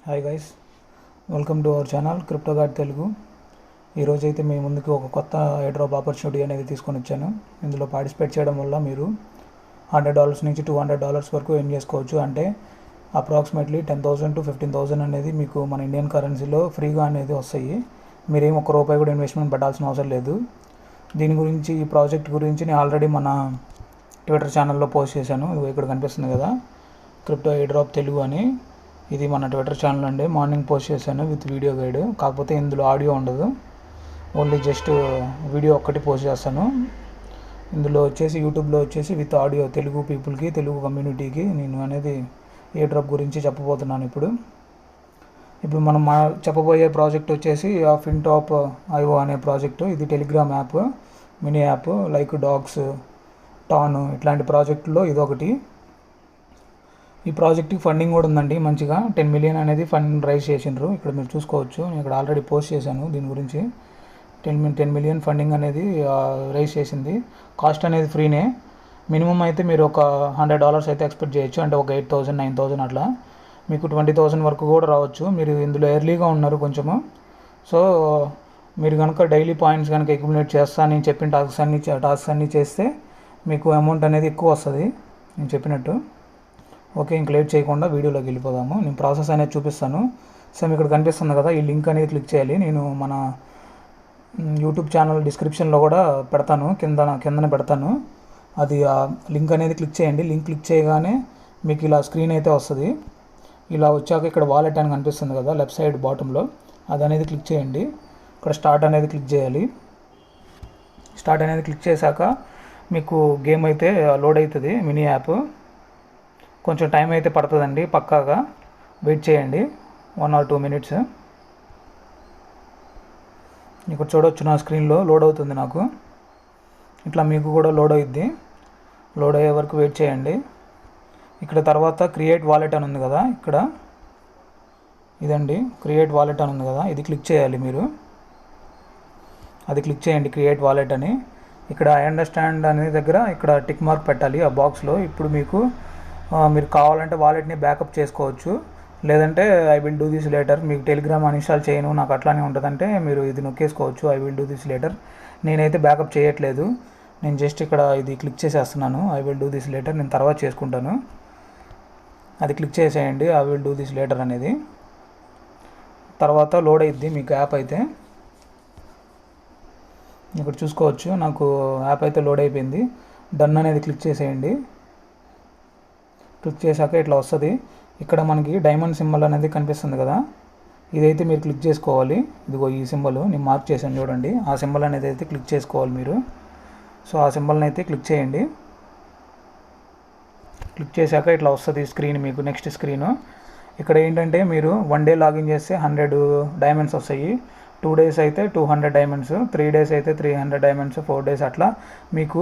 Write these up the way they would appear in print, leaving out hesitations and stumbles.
Hi guys, welcome to our channel Crypto Guard Telugu. ఈరోజైతే మీ ముందుకు ఒక కొత్త ఎయిర్డ్రాప్ ఆపర్చునిటీ అనేది తీసుకొని వచ్చాను. ఇందులో పార్టిసిపేట్ చేయడం వల్ల మీరు $100 నుంచి $200 వరకు ఎర్న్ చేసుకోవచ్చు. అంటే అప్రాక్సిమేట్లీ 10,000 to 15,000 అనేది మీకు మన ఇండియన్ కరెన్సీలో ఫ్రీగా అనేది వస్తాయి. మీరేం ₹1 కూడా ఇన్వెస్ట్మెంట్ పెట్టాల్సిన అవసరం లేదు. దీని గురించి, ఈ ప్రాజెక్ట్ గురించి నేను ఆల్రెడీ మన ట్విట్టర్ ఛానల్లో పోస్ట్ చేశాను. ఇక్కడ కనిపిస్తుంది కదా, క్రిప్టో ఎయిర్డ్రాప్ తెలుగు అని. ఇది మన ట్విట్టర్ ఛానల్ అండి. మార్నింగ్ పోస్ట్ చేశాను విత్ వీడియో గైడ్. కాకపోతే ఇందులో ఆడియో ఉండదు, ఓన్లీ జస్ట్ వీడియో ఒక్కటి పోస్ట్ చేస్తాను. ఇందులో వచ్చేసి యూట్యూబ్లో వచ్చేసి విత్ ఆడియో తెలుగు పీపుల్కి, తెలుగు కమ్యూనిటీకి నేను అనేది ఎయిర్డ్రాప్ గురించి చెప్పబోతున్నాను. ఇప్పుడు మనం చెప్పబోయే ప్రాజెక్ట్ వచ్చేసి ఫిన్టాప్ IO అనే ప్రాజెక్టు. ఇది Telegram app, mini app like dogs, tan ఇట్లాంటి ప్రాజెక్టుల్లో ఇదొకటి. ఈ ప్రాజెక్ట్కి ఫండింగ్ కూడా ఉందండి. మంచిగా 10 million అనేది ఫండ్ రైజ్ చేసిండ్రు. ఇక్కడ మీరు చూసుకోవచ్చు, నేను ఇక్కడ ఆల్రెడీ పోస్ట్ చేశాను దీని గురించి. 10 million ఫండింగ్ అనేది రైజ్ చేసింది. కాస్ట్ అనేది ఫ్రీనే. మినిమం అయితే మీరు ఒక $100 అయితే ఎక్స్పెక్ట్ చేయొచ్చు. అంటే ఒక 8,000 9,000 అట్లా. మీకు 20,000 వరకు కూడా రావచ్చు. మీరు ఇందులో ఎర్లీగా ఉన్నారు కొంచెము. సో మీరు కనుక డైలీ పాయింట్స్ కనుక అక్యుములేట్ చేస్తా నేను చెప్పిన టాస్క్స్ అన్నీ చేస్తే మీకు అమౌంట్ అనేది ఎక్కువ వస్తుంది నేను చెప్పినట్టు. ఓకే, ఇంక లేట్ చేయకుండా వీడియోలోకి వెళ్ళిపోదాము. నేను ప్రాసెస్ అనేది చూపిస్తాను. సో మీకు ఇక్కడ కనిపిస్తుంది కదా, ఈ లింక్ అనేది క్లిక్ చేయాలి. నేను మన యూట్యూబ్ ఛానల్ డిస్క్రిప్షన్లో కూడా పెడతాను, కిందన పెడతాను. అది ఆ లింక్ అనేది క్లిక్ చేయండి. లింక్ క్లిక్ చేయగానే మీకు ఇలా స్క్రీన్ అయితే వస్తుంది. ఇలా వచ్చాక ఇక్కడ వాలెట్ అని కనిపిస్తుంది కదా లెఫ్ట్ సైడ్ బాటంలో, అది అనేది క్లిక్ చేయండి. ఇక్కడ స్టార్ట్ అనేది క్లిక్ చేయాలి. స్టార్ట్ అనేది క్లిక్ చేశాక మీకు గేమ్ అయితే లోడ్ అవుతుంది, మినీ యాప్. కొంచెం టైం అయితే పడుతుందండి, పక్కాగా వెయిట్ చేయండి 1 or 2 minutes. ఇక్కడ చూడవచ్చు నా స్క్రీన్లో లోడ్ అవుతుంది నాకు. ఇట్లా మీకు కూడా లోడ్ అవుద్ది. లోడ్ అయ్యే వరకు వెయిట్ చేయండి. ఇక్కడ తర్వాత క్రియేట్ వాలెట్ అని ఉంది కదా, ఇక్కడ ఇదండి క్రియేట్ వాలెట్ అని ఉంది కదా, ఇది క్లిక్ చేయాలి మీరు. అది క్లిక్ చేయండి, క్రియేట్ వాలెట్ అని. ఇక్కడ ఐ అండర్స్టాండ్ అనే దగ్గర ఇక్కడ టిక్ మార్క్ పెట్టాలి ఆ బాక్స్లో. ఇప్పుడు మీరు కావాలంటే వాలెట్ని బ్యాకప్ చేసుకోవచ్చు, లేదంటే I will do this later. మీకు టెలిగ్రామ్ అన్ఇన్స్టాల్ చేయను, నాకు అట్లానే ఉంటుందంటే మీరు ఇది నొక్కేసుకోవచ్చు, I will do this later. నేనైతే బ్యాకప్ చేయట్లేదు, నేను జస్ట్ ఇక్కడ ఇది క్లిక్ చేసేస్తున్నాను. I will do this later నేను తర్వాత చేసుకుంటాను. అది క్లిక్ చేసేయండి, I will do this later అనేది. తర్వాత లోడ్ అయ్యిద్ది మీకు యాప్ అయితే. ఇక్కడ చూసుకోవచ్చు నాకు యాప్ అయితే లోడ్ అయిపోయింది. డన్ అనేది క్లిక్ చేసేయండి. క్లిక్ చేశాక ఇట్లా వస్తుంది. ఇక్కడ మనకి డైమండ్ సింబల్ అనేది కనిపిస్తుంది కదా, ఇదైతే మీరు క్లిక్ చేసుకోవాలి. ఇదిగో ఈ సింబల్ నేను మార్క్ చేశాను చూడండి, ఆ సింబల్ అనేది అయితే క్లిక్ చేసుకోవాలి మీరు. సో ఆ సింబల్ని అయితే క్లిక్ చేయండి. క్లిక్ చేశాక ఇట్లా వస్తుంది స్క్రీన్, మీకు నెక్స్ట్ స్క్రీను. ఇక్కడ ఏంటంటే మీరు 1 day లాగిన్ చేస్తే 100 డైమండ్స్ వస్తాయి, 2 days అయితే 200 డైమండ్స్, 3 days అయితే 300 డైమండ్స్, 4 days అట్లా మీకు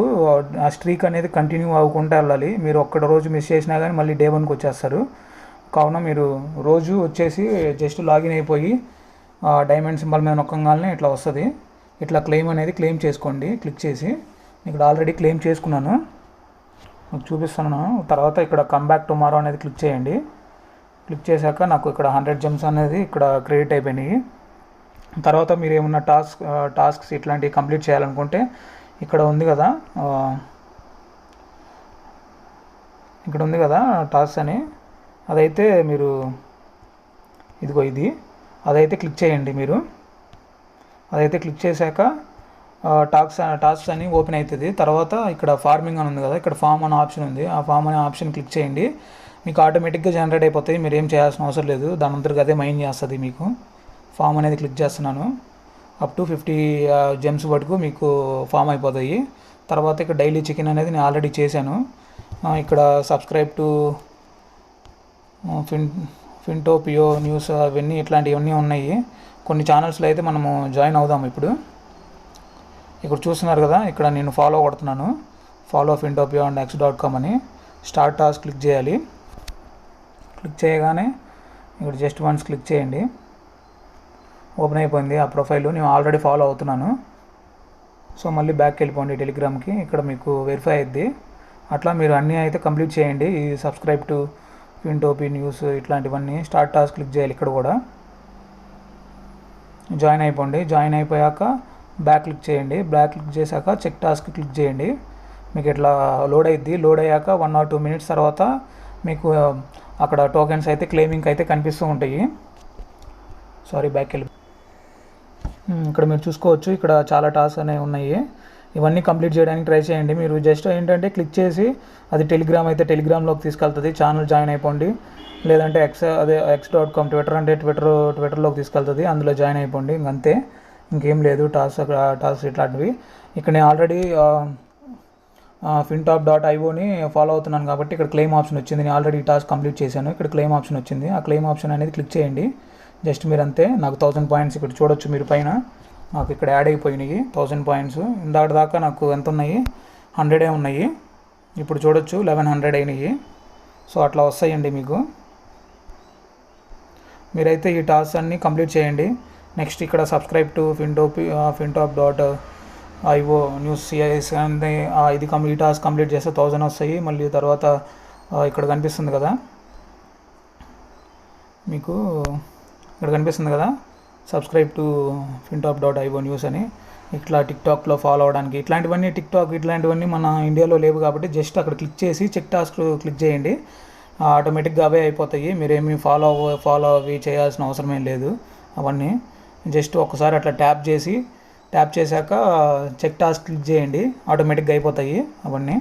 ఆ స్ట్రీక్ అనేది కంటిన్యూ అవ్వకుండా వెళ్ళాలి. మీరు ఒక్క రోజు మిస్ చేసినా కానీ మళ్ళీ day 1కి వచ్చేస్తారు. కావున మీరు రోజు వచ్చేసి జస్ట్ లాగిన్ అయిపోయి డైమండ్ సింబల్ మీద నొక్కగానే ఇట్లా వస్తుంది. ఇట్లా క్లెయిమ్ అనేది క్లెయిమ్ చేసుకోండి క్లిక్ చేసి. ఇక్కడ ఆల్రెడీ క్లెయిమ్ చేసుకున్నాను, మీకు చూపిస్తున్నాను. తర్వాత ఇక్కడ కమ్ బ్యాక్ టుమారో అనేది క్లిక్ చేయండి. క్లిక్ చేశాక నాకు ఇక్కడ 100 gems అనేది ఇక్కడ క్రెడిట్ అయిపోయినాయి. తర్వాత మీరు ఏమన్నా టాస్క్స్ ఇట్లాంటివి కంప్లీట్ చేయాలనుకుంటే ఇక్కడ ఉంది కదా, ఇక్కడ ఉంది కదా టాస్క్ అని, అదైతే మీరు ఇదిగో ఇది, అదైతే క్లిక్ చేయండి మీరు. అదైతే క్లిక్ చేశాక టాస్క్స్ అని ఓపెన్ అవుతుంది. తర్వాత ఇక్కడ ఫార్మింగ్ అని ఉంది కదా, ఇక్కడ ఫామ్ అనే ఆప్షన్ ఉంది, ఆ ఫామ్ అనే ఆప్షన్ క్లిక్ చేయండి. మీకు ఆటోమేటిక్గా జనరేట్ అయిపోతాయి, మీరు ఏం చేయాల్సిన అవసరం లేదు, దాని అంతటికి అదే మైండ్ చేస్తుంది మీకు. ఫామ్ అనేది క్లిక్ చేస్తున్నాను. అప్ టు 50 gems వరకు మీకు ఫామ్ అయిపోతాయి. తర్వాత ఇక్కడ డైలీ చికెన్ అనేది నేను ఆల్రెడీ చేశాను. ఇక్కడ సబ్స్క్రైబ్ టు ఫిన్టోపియో న్యూస్ అవన్నీ ఇట్లాంటివన్నీ ఉన్నాయి. కొన్ని ఛానల్స్లో అయితే మనము జాయిన్ అవుదాం. ఇక్కడ చూస్తున్నారు కదా, ఇక్కడ నేను ఫాలో కొడుతున్నాను, ఫాలో ఫిన్టోపియో అండ్ x.com అని. స్టార్ట్ టాస్క్ క్లిక్ చేయాలి. క్లిక్ చేయగానే ఇక్కడ జస్ట్ వన్స్ క్లిక్ చేయండి, ఓపెన్ అయిపోయింది ఆ ప్రొఫైల్. నేను ఆల్రెడీ ఫాలో అవుతున్నాను. సో మళ్ళీ బ్యాక్కి వెళ్ళిపోండి టెలిగ్రామ్కి, ఇక్కడ మీకు వెరిఫై అయ్యిద్ది. అట్లా మీరు అన్నీ అయితే కంప్లీట్ చేయండి. ఈ సబ్స్క్రైబ్ టు ఫిన్టోపీ న్యూస్ ఇట్లాంటివన్నీ స్టార్ట్ టాస్క్ క్లిక్ చేయాలి. ఇక్కడ కూడా జాయిన్ అయిపోండి. జాయిన్ అయిపోయాక బ్యాక్ క్లిక్ చేయండి. బ్యాక్ క్లిక్ చేశాక చెక్ టాస్క్ క్లిక్ చేయండి. మీకు ఇట్లా లోడ్ అయ్యిద్ది. లోడ్ అయ్యాక 1 or 2 minutes తర్వాత మీకు అక్కడ టోకెన్స్ అయితే క్లెయిమింగ్ అయితే కనిపిస్తూ ఉంటాయి. సారీ, బ్యాక్ వెళ్ళి ఇక్కడ మీరు చూసుకోవచ్చు. ఇక్కడ చాలా టాస్క్ అనేవి ఉన్నాయి. ఇవన్నీ కంప్లీట్ చేయడానికి ట్రై చేయండి. మీరు జస్ట్ ఏంటంటే క్లిక్ చేసి అది టెలిగ్రామ్ అయితే టెలిగ్రామ్లోకి తీసుకెళ్తుంది. ఛానల్ జాయిన్ అయిపోండి. లేదంటే x.com ట్విట్టర్ అంటే ట్విట్టర్లోకి తీసుకెళ్తుంది. అందులో జాయిన్ అయిపోండి. ఇంకంతే, ఇంకేం లేదు. టాస్క్ ఇట్లాంటివి ఇక్కడ నేను ఆల్రెడీ fintop.ioని ఫాలో అవుతున్నాను కాబట్టి ఇక్కడ క్లెయిమ్ ఆప్షన్ వచ్చింది. నేను ఆల్రెడీ టాస్క్ కంప్లీట్ చేశాను. ఇక్కడ క్లెయిమ్ ఆప్షన్ వచ్చింది. ఆ క్లెయిమ్ ఆప్షన్ అనేది క్లిక్ చేయండి. జస్ట్ మీరు అంతే. నాకు 1000 points ఇక్కడ చూడొచ్చు మీరు పైన. నాకు ఇక్కడ యాడ్ అయిపోయినాయి 1000 points. ఇందాక దాకా నాకు ఎంత ఉన్నాయి, 100 ఉన్నాయి. ఇప్పుడు చూడొచ్చు 1100 అయినాయి. సో అట్లా వస్తాయండి మీకు. మీరైతే ఈ టాస్క్ అన్నీ కంప్లీట్ చేయండి. నెక్స్ట్ ఇక్కడ subscribe to fintop.io news CIS అంటే ఈ టాస్క్ కంప్లీట్ చేస్తే 1000 వస్తాయి. మళ్ళీ తర్వాత ఇక్కడ కనిపిస్తుంది కదా మీకు, ఇక్కడ కనిపిస్తుంది కదా సబ్స్క్రైబ్ టు fintop.io న్యూస్ అని. ఇట్లా టిక్టాక్లో ఫాలో అవడానికి ఇట్లాంటివన్నీ మన ఇండియాలో లేవు కాబట్టి జస్ట్ అక్కడ క్లిక్ చేసి చెక్ టాస్క్ క్లిక్ చేయండి. ఆటోమేటిక్గా అవే అయిపోతాయి. మీరేమీ ఫాలో అవి చేయాల్సిన అవసరం ఏం లేదు. అవన్నీ జస్ట్ ఒకసారి అట్లా ట్యాప్ చేశాక చెక్ టాస్క్ క్లిక్ చేయండి. ఆటోమేటిక్గా అయిపోతాయి అవన్నీ.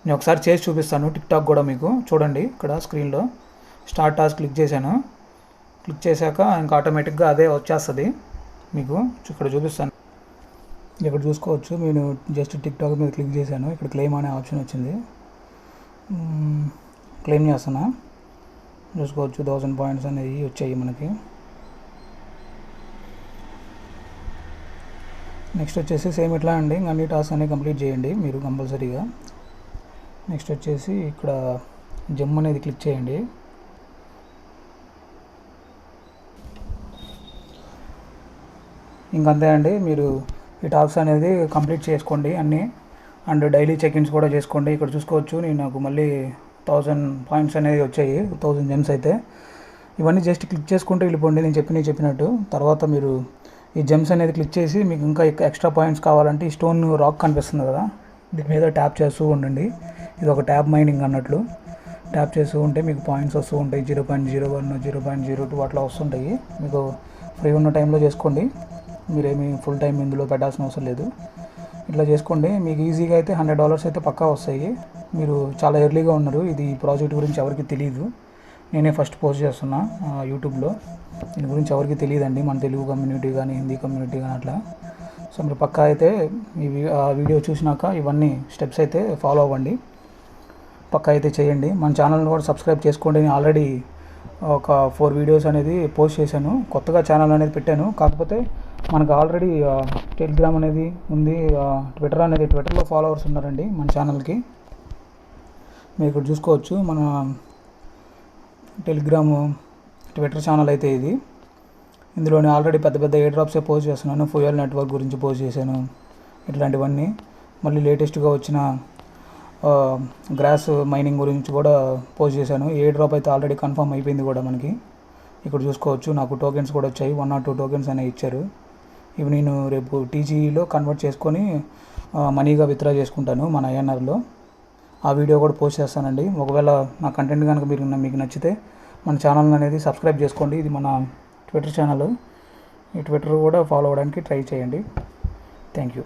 నేను ఒకసారి చేసి చూపిస్తాను టిక్టాక్ కూడా మీకు. చూడండి ఇక్కడ స్క్రీన్లో స్టార్ట్ టాస్క్ క్లిక్ చేశాను. క్లిక్ చేశాక ఇంకా ఆటోమేటిక్గా అదే వచ్చేస్తుంది మీకు. ఇక్కడ చూపిస్తాను. ఇక్కడ చూసుకోవచ్చు. నేను జస్ట్ టిక్టాక్ మీద క్లిక్ చేశాను. ఇక్కడ క్లెయిమ్ అనే ఆప్షన్ వచ్చింది. క్లెయిమ్ చేస్తున్నా. చూసుకోవచ్చు 1000 points అనేవి వచ్చాయి మనకి. నెక్స్ట్ వచ్చేసి సేమ్ ఇట్లా అండి. అన్ని టాస్క్ అనేవి కంప్లీట్ చేయండి మీరు కంపల్సరీగా. నెక్స్ట్ వచ్చేసి ఇక్కడ జమ్ అనేది క్లిక్ చేయండి. ఇంకంతే అండి. మీరు ఈ టాస్క్ అనేది కంప్లీట్ చేసుకోండి అన్నీ. అండ్ డైలీ చెక్-ఇన్స్ కూడా చేసుకోండి. ఇక్కడ చూసుకోవచ్చు నాకు మళ్ళీ 1000 points అనేవి వచ్చాయి. 1000 gems అయితే. ఇవన్నీ జస్ట్ క్లిక్ చేసుకుంటూ వెళ్ళిపోండి నేను చెప్పినట్టు. తర్వాత మీరు ఈ జెమ్స్ అనేది క్లిక్ చేసి మీకు ఇంకా ఎక్స్ట్రా పాయింట్స్ కావాలంటే ఈ స్టోన్ రాక్ కనిపిస్తుంది కదా, దీని మీద ట్యాప్ చేస్తూ ఉండండి. ఇది ఒక ట్యాప్ మైనింగ్ అన్నట్లు. ట్యాప్ చేస్తూ ఉంటే మీకు పాయింట్స్ వస్తూ ఉంటాయి. 0.01 0.02 అట్లా వస్తుంటాయి. మీకు ఫ్రీ ఉన్న టైంలో చేసుకోండి. మీరేమి ఫుల్ టైం ఇందులో పెట్టాల్సిన అవసరం లేదు. ఇట్లా చేసుకోండి. మీకు ఈజీగా అయితే $100 అయితే పక్కా వస్తాయి. మీరు చాలా ఎర్లీగా ఉన్నారు. ఇది ప్రాజెక్ట్ గురించి ఎవరికి తెలియదు. నేనే ఫస్ట్ పోస్ట్ చేస్తున్నా యూట్యూబ్లో. దీని గురించి ఎవరికి తెలియదండి, మన తెలుగు కమ్యూనిటీ కానీ హిందీ కమ్యూనిటీ కానీ అట్లా. సో మీరు పక్కా అయితే ఆ వీడియో చూసినాక ఇవన్నీ స్టెప్స్ అయితే ఫాలో అవ్వండి. పక్కా అయితే చేయండి. మన ఛానల్ని కూడా సబ్స్క్రైబ్ చేసుకోండి. నేను ఆల్రెడీ ఒక 4 వీడియోస్ అనేది పోస్ట్ చేశాను. కొత్తగా ఛానల్ అనేది పెట్టాను. కాకపోతే మనకు ఆల్రెడీ టెలిగ్రామ్ అనేది ఉంది. ట్విట్టర్లో ఫాలోవర్స్ ఉన్నారండి మన ఛానల్కి. మీరు ఇక్కడ చూసుకోవచ్చు. మన ట్విట్టర్ ఛానల్ అయితే ఇది. ఇందులో నేను ఆల్రెడీ పెద్ద ఎయిర్ డ్రాప్సే పోస్ట్ చేస్తున్నాను. ఫ్యూయల్ నెట్వర్క్ గురించి పోస్ట్ చేశాను. ఇట్లాంటివన్నీ మళ్ళీ లేటెస్ట్గా వచ్చిన గ్రాస్ మైనింగ్ గురించి కూడా పోస్ట్ చేశాను. ఎయిర్ డ్రాప్ అయితే ఆల్రెడీ కన్ఫర్మ్ అయిపోయింది కూడా మనకి. ఇక్కడ చూసుకోవచ్చు నాకు టోకెన్స్ కూడా వచ్చాయి. 1 or 2 tokens అనేవి ఇచ్చారు. ఇవి నేను రేపు టీజీలో కన్వర్ట్ చేసుకొని మనీగా విత్డ్రా చేసుకుంటాను మన INRలో. ఆ వీడియో కూడా పోస్ట్ చేస్తానండి. ఒకవేళ నా కంటెంట్ కనుక మీకు నచ్చితే మన ఛానల్ అనేది సబ్స్క్రైబ్ చేసుకోండి. ఇది మన ట్విట్టర్ ఛానల్. ఈ ట్విట్టర్ కూడా ఫాలో అవ్వడానికి ట్రై చేయండి. Thank you.